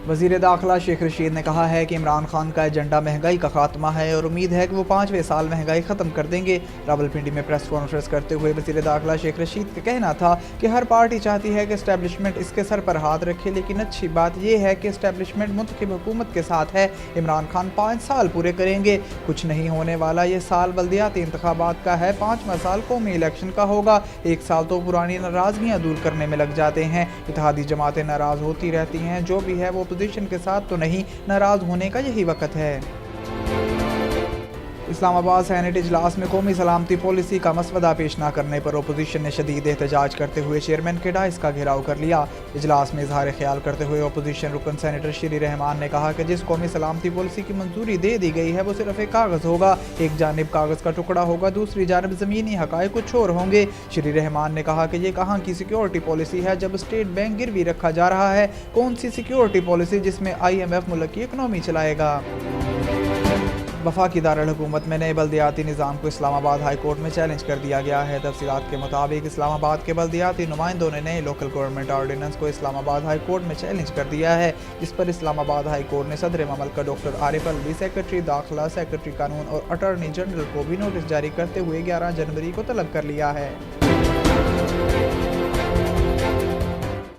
वज़ीर दाखिला शेख रशीद ने कहा है कि इमरान खान का एजेंडा महंगाई का खात्मा है और उम्मीद है कि वो 5वें साल महंगाई ख़त्म कर देंगे। रावलपिंडी में प्रेस कॉन्फ्रेंस करते हुए वज़ीर दाखिला शेख रशीद का कहना था कि हर पार्टी चाहती है कि इस्टेब्लिशमेंट इसके सर पर हाथ रखे, लेकिन अच्छी बात यह है कि इस्टेब्लिशमेंट मुंतखब हुकूमत के साथ है। इमरान खान 5 साल पूरे करेंगे। कुछ नहीं होने वाला ये साल बल्दियाती इंतखाबात का है, 5वां साल कौमी इलेक्शन का होगा। 1 साल तो पुरानी नाराज़गियाँ दूर करने में लग जाते हैं। इत्तेहादी जमातें नाराज़ होती रहती हैं, जो भी है वो अपोजिशन के साथ तो नहीं, नाराज होने का यही वक्त है। इस्लामाबाद सेनेट इजलास में कौमी सलामती पॉलिसी का मसवदा पेश न करने पर अपोजिशन ने शदीद एहतजाज करते हुए चेयरमैन के डाइस का घेराव कर लिया। इजलास में इजहार ख्याल करते हुए अपोजिशन रुकन सेनेटर श्री रहमान ने कहा कि जिस कौमी सलामती पॉलिसी की मंजूरी दे दी गई है वो सिर्फ एक कागज़ होगा, एक जानिब कागज़ का टुकड़ा होगा, दूसरी जानिब ज़मीनी हक़ाइक़ कुछ और होंगे। श्री रहमान ने कहा कि ये कहाँ की सिक्योरिटी पॉलिसी है जब स्टेट बैंक गिरवी रखा जा रहा है। कौन सी सिक्योरिटी पॉलिसी जिसमें IMF मुल्क की इकनॉमी चलाएगा। वफाकी दारुल हुकूमत में नए बल्दियाती निज़ाम को इस्लामाबाद हाई कोर्ट में चैलेंज कर दिया गया है। तफसीलात के मुताबिक इस्लामाबाद के बल्दियाती नुमाइंदों ने नए लोकल गवर्नमेंट ऑर्डिनेंस को इस्लामाबाद हाई कोर्ट में चैलेंज कर दिया है, जिस पर इस्लामाबाद हाई कोर्ट ने सदर ममलकत डॉक्टर आरिफ अलवी, सेक्रेटरी दाखिला, सेक्रेटरी कानून और अटॉर्नी जनरल को भी नोटिस जारी करते हुए 11 जनवरी को तलब कर लिया है।